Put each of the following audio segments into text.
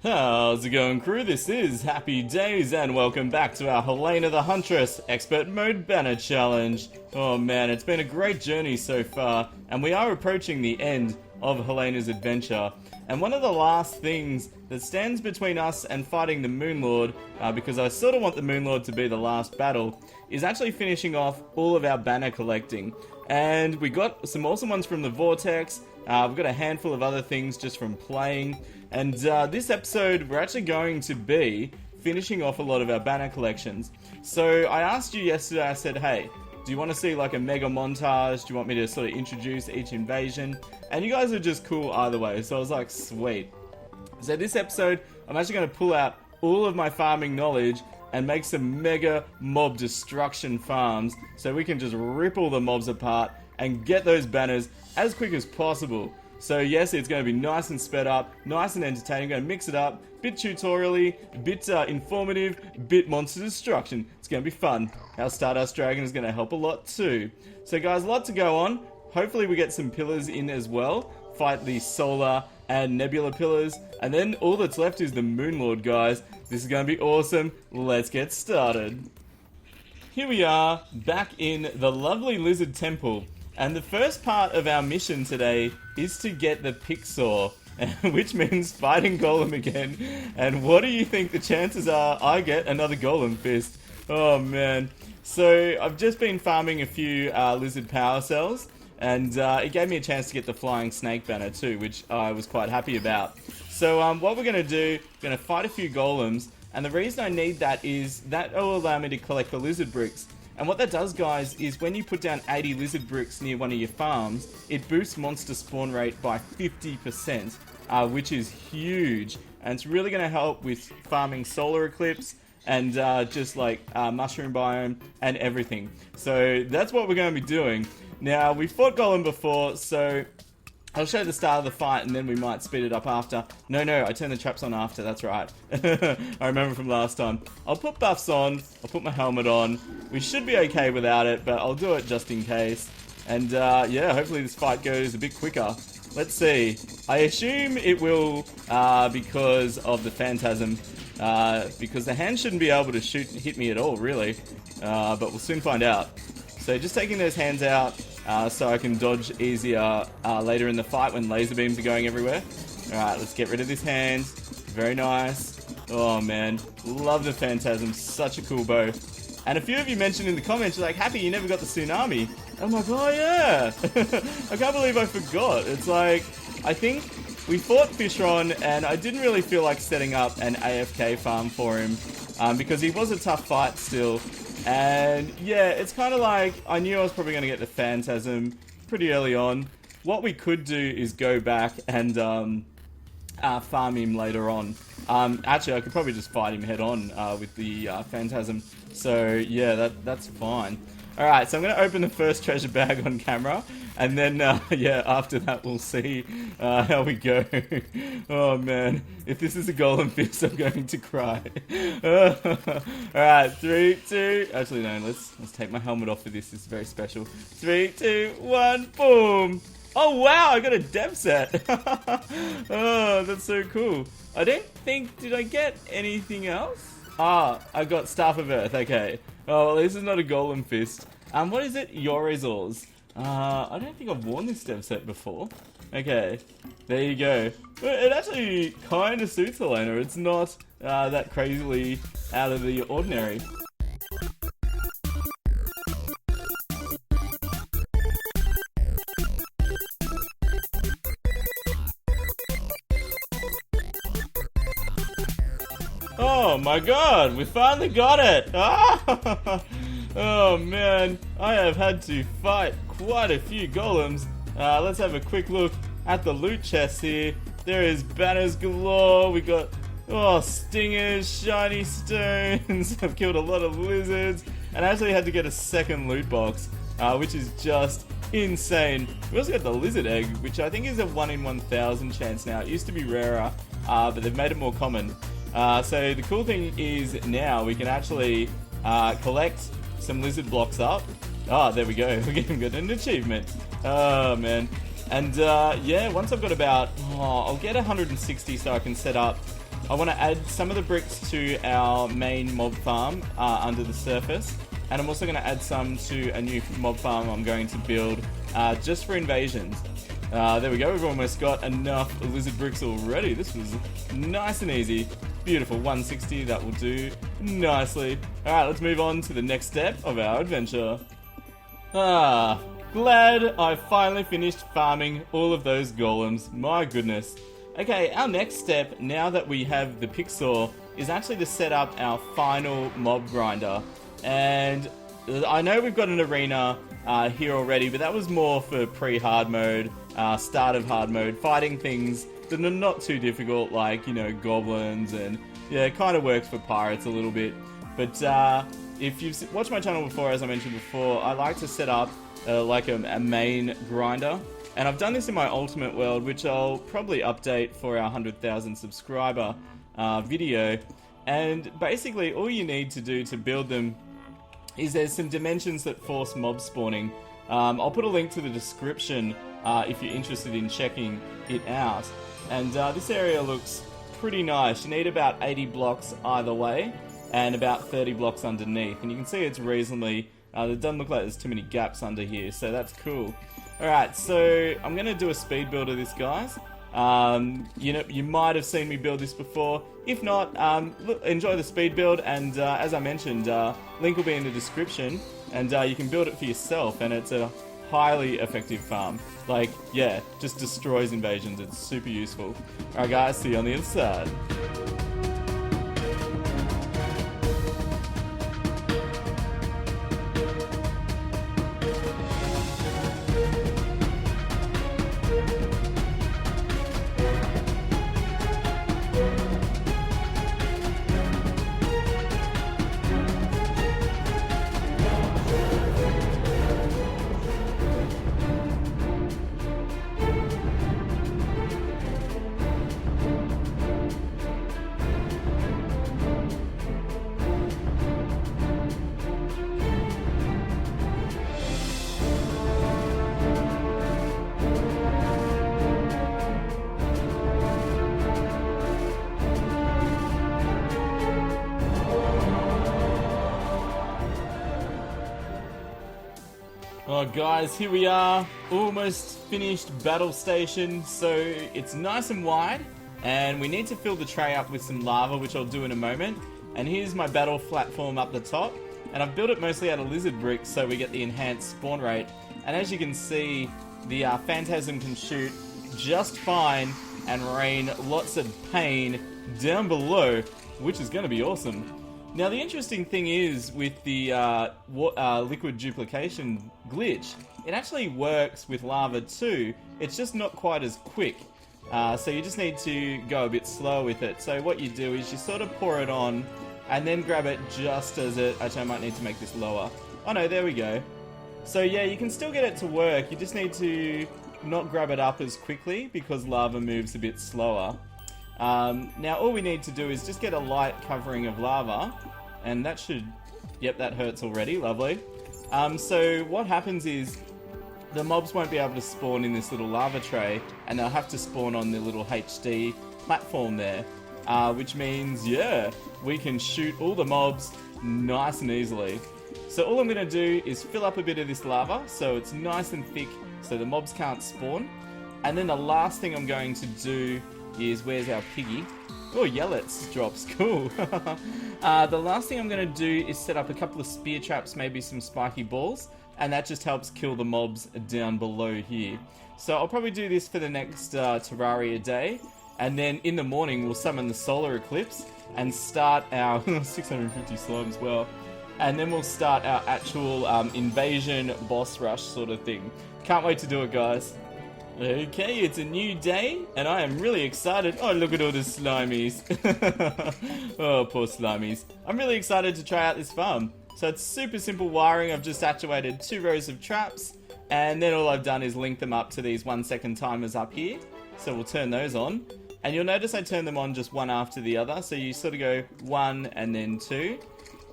How's it going, crew? This is Happy Days, and welcome back to our Helena the Huntress Expert Mode Banner Challenge. Oh man, it's been a great journey so far, and we are approaching the end of Helena's adventure. And one of the last things that stands between us and fighting the Moon Lord, because I sort of want the Moon Lord to be the last battle, is actually finishing off all of our banner collecting. And we got some awesome ones from the Vortex. We've got a handful of other things just from playing. And this episode, we're actually going to be finishing off a lot of our banner collections. So I asked you yesterday, I said, hey, do you want to see like a mega montage? Do you want me to sort of introduce each invasion? And you guys are just cool either way. So I was like, sweet. So this episode, I'm actually going to pull out all of my farming knowledge and make some mega mob destruction farms so we can just rip all the mobs apart and get those banners as quick as possible. So yes, it's going to be nice and sped up, nice and entertaining. I'm going to mix it up, bit tutorially, bit informative, bit monster destruction. It's going to be fun. Our Stardust Dragon is going to help a lot too. So guys, a lot to go on. Hopefully we get some pillars in as well. Fight the solar and nebula pillars. And then all that's left is the Moon Lord, guys. This is going to be awesome. Let's get started. Here we are, back in the lovely Lizard Temple. And the first part of our mission today is to get the Pixar, which means fighting Golem again. And what do you think the chances are I get another Golem fist? Oh man. So I've just been farming a few lizard power cells, and it gave me a chance to get the flying snake banner too, which I was quite happy about. So what we're going to do, we're going to fight a few Golems, and the reason I need that is that will allow me to collect the lizard bricks. And what that does, guys, is when you put down 80 lizard bricks near one of your farms, it boosts monster spawn rate by 50%, which is huge. And it's really going to help with farming solar eclipse and just like mushroom biome and everything. So that's what we're going to be doing. Now, we fought Golem before, so I'll show the start of the fight and then we might speed it up after. No, I turned the traps on after, that's right. I remember from last time. I'll put buffs on, I'll put my helmet on. We should be okay without it, but I'll do it just in case. And yeah, hopefully this fight goes a bit quicker. Let's see. I assume it will because of the Phantasm. Because the hand shouldn't be able to hit me at all, really. But we'll soon find out. So just taking those hands out so I can dodge easier later in the fight when laser beams are going everywhere. Alright, let's get rid of this hand. Very nice. Oh man, love the Phantasm. Such a cool bow. And a few of you mentioned in the comments, you're like, Happy, you never got the tsunami. I'm like, oh yeah. I can't believe I forgot. It's like, I think we fought Fishron and I didn't really feel like setting up an AFK farm for him because he was a tough fight still. And yeah, it's kind of like, I knew I was probably going to get the Phantasm pretty early on. What we could do is go back and farm him later on. Actually, I could probably just fight him head on with the Phantasm. So yeah, that's fine. Alright, so I'm going to open the first treasure bag on camera. And then, yeah, after that we'll see how we go. Oh man, if this is a Golem fist, I'm going to cry. Alright, 3, 2, actually no, let's take my helmet off for this. This is very special. 3, 2, 1, boom! Oh wow, I got a dev set! Oh, that's so cool. I don't think, did I get anything else? Ah, I got Staff of Earth, okay. Oh, well, this is not a Golem fist. What is it? Yorizors. I don't think I've worn this dev set before. Okay, there you go. It actually kind of suits Helena. It's not that crazily out of the ordinary. Oh my god, we finally got it! Oh man, I have had to fight quite a few golems. Let's have a quick look at the loot chest here. There is banners galore, we got stingers, shiny stones. I've killed a lot of lizards, and I actually had to get a second loot box, which is just insane. We also got the lizard egg, which I think is a 1 in 1,000 chance now. It used to be rarer, but they've made it more common. So the cool thing is now we can actually collect some lizard blocks up. There we go. We're getting an achievement. Oh man. And yeah, once I've got about, I'll get 160 so I can set up I want to add some of the bricks to our main mob farm under the surface. And I'm also going to add some to a new mob farm I'm going to build just for invasions. There we go, we've almost got enough lizard bricks already. This was nice and easy. Beautiful, 160, that will do nicely. Alright, let's move on to the next step of our adventure. Glad I finally finished farming all of those golems. My goodness. Okay, our next step, now that we have the Pixel, is actually to set up our final mob grinder. And I know we've got an arena here already, but that was more for pre-hard mode, start of hard mode, fighting things that are not too difficult, like, you know, goblins, and yeah, it kind of works for pirates a little bit. But if you've watched my channel before, as I mentioned before, I like to set up like a main grinder. And I've done this in my ultimate world, which I'll probably update for our 100,000 subscriber video. And basically all you need to do to build them is there's some dimensions that force mob spawning. I'll put a link to the description if you're interested in checking it out. And this area looks pretty nice. You need about 80 blocks either way and about 30 blocks underneath. And you can see it's reasonably, it doesn't look like there's too many gaps under here, so that's cool. Alright, so I'm going to do a speed build of this, guys. You know, you might have seen me build this before. If not, look, enjoy the speed build, and as I mentioned, link will be in the description, and you can build it for yourself, and it's a highly effective farm. Like, yeah, just destroys invasions. It's super useful. Alright guys, see you on the other side. Oh guys, here we are, almost finished battle station. So it's nice and wide, and we need to fill the tray up with some lava, which I'll do in a moment. And here's my battle platform up the top, and I've built it mostly out of lizard bricks so we get the enhanced spawn rate. And as you can see, the Phantasm can shoot just fine and rain lots of pain down below, which is going to be awesome. Now the interesting thing is with the liquid duplication glitch, it actually works with lava too, it's just not quite as quick. So you just need to go a bit slower with it. So what you do is you sort of pour it on and then grab it just as it... Actually, I might need to make this lower. Oh no, there we go. So yeah, you can still get it to work, you just need to not grab it up as quickly because lava moves a bit slower. Now all we need to do is just get a light covering of lava, and that should... Yep, that hurts already, lovely. So what happens is the mobs won't be able to spawn in this little lava tray, and they'll have to spawn on the little HD platform there, which means, yeah, we can shoot all the mobs nice and easily. So all I'm going to do is fill up a bit of this lava so it's nice and thick so the mobs can't spawn. And then the last thing I'm going to do is, where's our piggy? Oh, Yellets drops, cool. The last thing I'm going to do is set up a couple of spear traps, maybe some spiky balls, and that just helps kill the mobs down below here. So I'll probably do this for the next Terraria day, and then in the morning we'll summon the solar eclipse and start our 650 slime as well. And then we'll start our actual invasion boss rush sort of thing. Can't wait to do it, guys. Okay, it's a new day, and I am really excited. Oh, look at all the slimies. Oh, poor slimies. I'm really excited to try out this farm. So it's super simple wiring. I've just actuated 2 rows of traps, and then all I've done is link them up to these 1-second timers up here. So we'll turn those on. And you'll notice I turn them on just one after the other. So you sort of go 1 and then 2.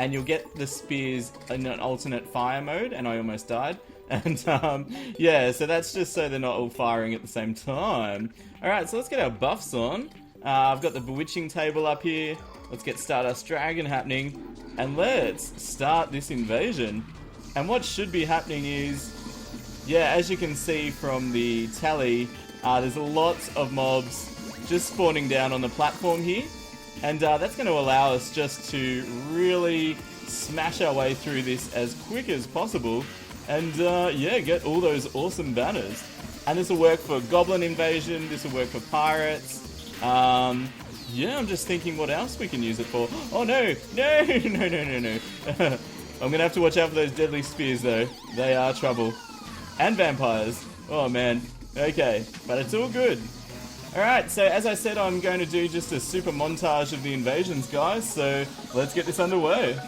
And you'll get the spears in an alternate fire mode, and I almost died. And yeah, so that's just so they're not all firing at the same time. Alright, so let's get our buffs on. I've got the bewitching table up here. Let's get Stardust Dragon happening. And let's start this invasion. And what should be happening is, yeah, as you can see from the tally, there's lots of mobs just spawning down on the platform here. And that's going to allow us just to really smash our way through this as quick as possible. And yeah, get all those awesome banners. And this will work for Goblin Invasion, this will work for Pirates. Yeah, I'm just thinking what else we can use it for. Oh no, no, no, no, no, no. I'm gonna have to watch out for those deadly spears though. They are trouble. And vampires. Oh man. Okay, but it's all good. Alright, so as I said, I'm going to do just a super montage of the invasions, guys, so let's get this underway.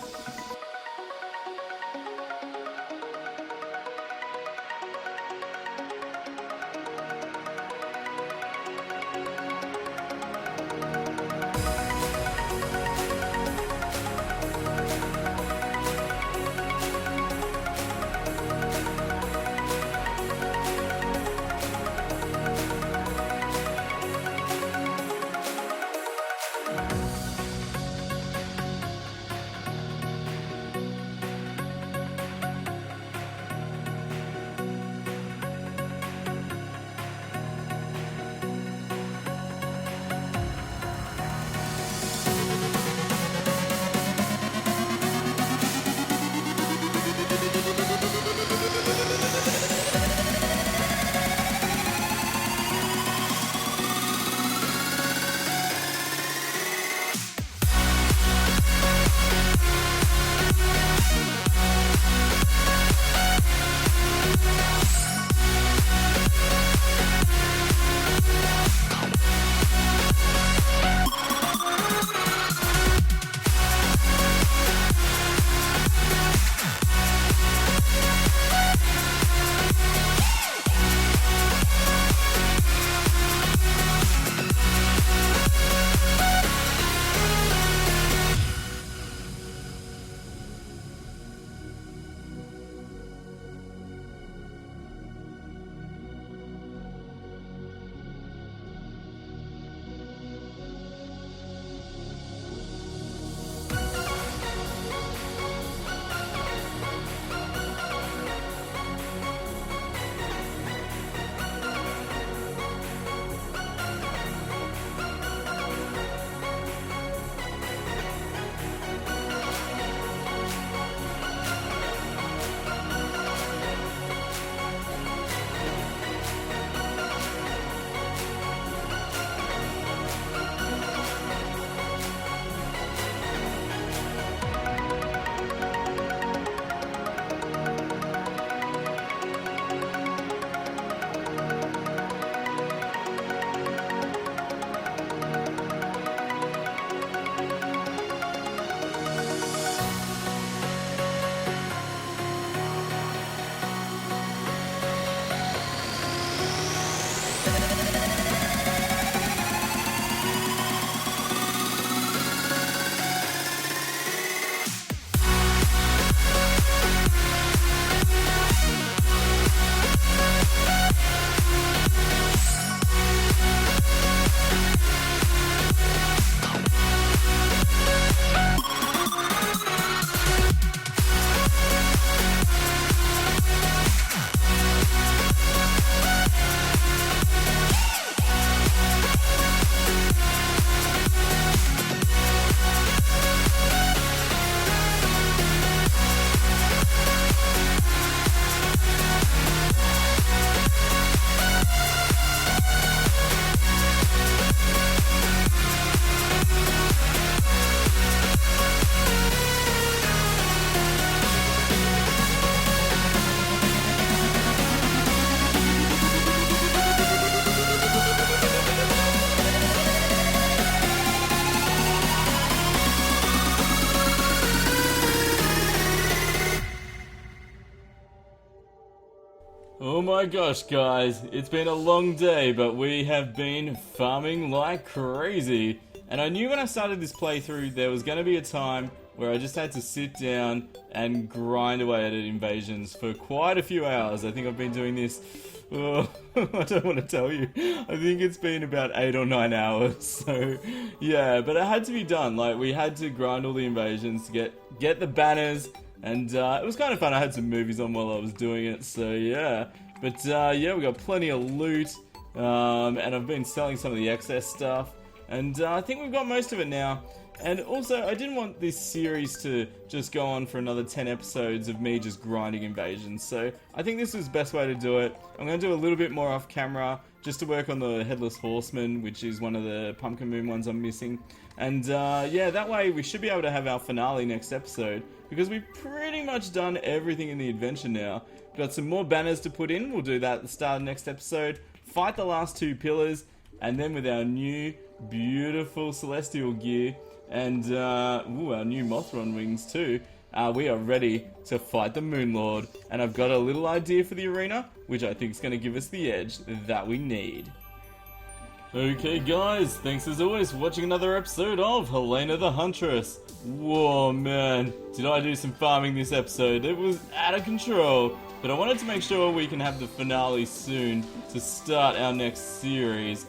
Oh my gosh, guys, it's been a long day, but we have been farming like crazy. And I knew when I started this playthrough there was going to be a time where I just had to sit down and grind away at invasions for quite a few hours. I think I've been doing this, I don't want to tell you. I think it's been about 8 or 9 hours. So yeah, but it had to be done. Like, we had to grind all the invasions to get the banners, and it was kind of fun. I had some movies on while I was doing it, so yeah. But yeah, we got plenty of loot, and I've been selling some of the excess stuff, and I think we've got most of it now. And also, I didn't want this series to just go on for another 10 episodes of me just grinding invasions, so I think this was the best way to do it. I'm going to do a little bit more off camera, just to work on the Headless Horseman, which is one of the Pumpkin Moon ones I'm missing. And yeah, that way we should be able to have our finale next episode, because we've pretty much done everything in the adventure now. We've got some more banners to put in, we'll do that at the start of next episode, fight the last 2 pillars, and then with our new, beautiful Celestial gear, and ooh, our new Mothron wings too, we are ready to fight the Moon Lord. And I've got a little idea for the arena, which I think is going to give us the edge that we need. Okay guys, thanks as always for watching another episode of Helena the Huntress. Whoa man, did I do some farming this episode? It was out of control. But I wanted to make sure we can have the finale soon to start our next series,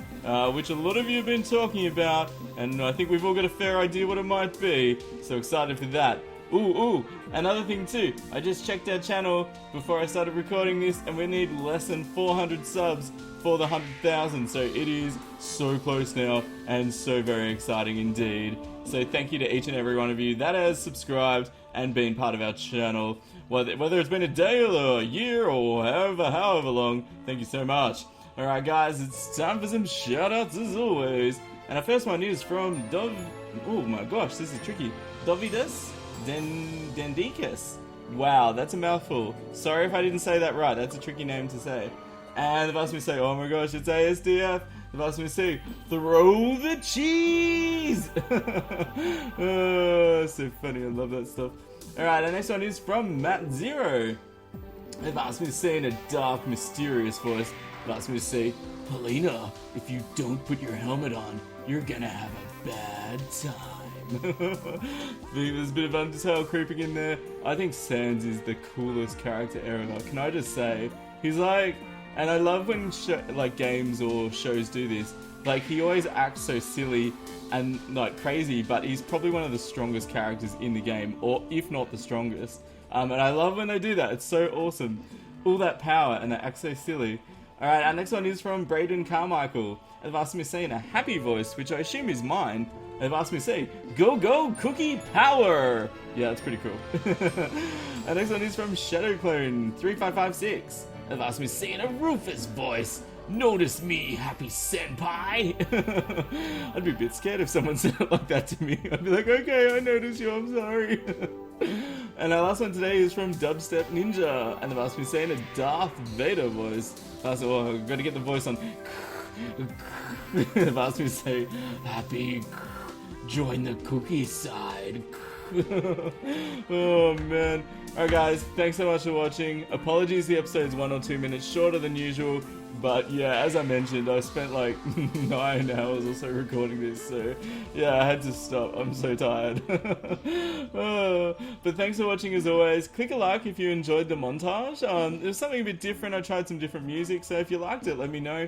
which a lot of you have been talking about, and I think we've all got a fair idea what it might be, so excited for that. Ooh, another thing too, I just checked our channel before I started recording this, and we need less than 400 subs for the 100,000, so it is so close now, and so very exciting indeed. So thank you to each and every one of you that has subscribed and been part of our channel. Whether it's been a day or a year or however long, thank you so much. Alright guys, it's time for some shoutouts as always. And our first one is from oh my gosh, this is tricky. Dovidas Dendikas. Wow, that's a mouthful. Sorry if I didn't say that right, that's a tricky name to say. And they've asked me to say, oh my gosh, it's ASDF. They've asked me to say, throw the cheese! Oh, so funny, I love that stuff. Alright, our next one is from Matt Zero. They've asked me to say in a dark, mysterious voice, they've asked me to say, Helena, if you don't put your helmet on, you're gonna have a bad time. I think there's a bit of Undertale creeping in there. I think Sans is the coolest character ever. Can I just say, he's like, and I love when like games or shows do this, like he always acts so silly and like crazy, but he's probably one of the strongest characters in the game, or if not the strongest. And I love when they do that, it's so awesome. All that power and they act so silly. Alright, our next one is from Braden Carmichael. They've asked me to say in a happy voice, which I assume is mine. They've asked me to say, go go cookie power! Yeah, that's pretty cool. Our next one is from Shadowclone 3556. They've asked me to say in a Rufus voice, notice me, happy senpai! I'd be a bit scared if someone said it like that to me. I'd be like, okay, I notice you, I'm sorry. And our last one today is from Dubstep Ninja, and they've asked me to say in a Darth Vader voice. Oh, I've got to get the voice on. They've asked me to say, happy, join the cookie side. Oh man. Alright guys, thanks so much for watching. Apologies the episode's 1 or 2 minutes shorter than usual, but yeah, as I mentioned, I spent like 9 hours or so recording this, so yeah, I had to stop. I'm so tired. But thanks for watching as always. Click a like if you enjoyed the montage. It was something a bit different. I tried some different music, so if you liked it, let me know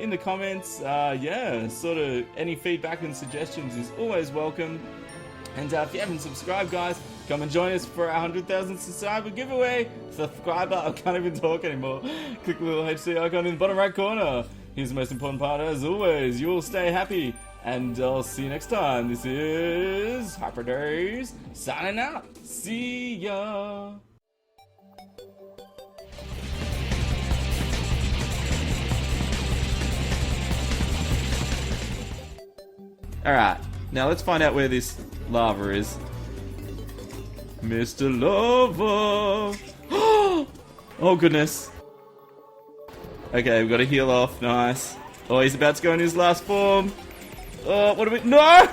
in the comments. Yeah, sort of any feedback and suggestions is always welcome. And if you haven't subscribed, guys, come and join us for our 100,000 subscriber giveaway. Subscriber, I can't even talk anymore. Click the little HC icon in the bottom right corner. Here's the most important part, as always, you will stay happy. And I'll see you next time. This is Hyper Days signing out. See ya. Alright, now let's find out where this lava is. Mr. Lava! Oh goodness. Okay, we've got to heal off, nice. Oh, he's about to go in his last form. Oh, what do we— No!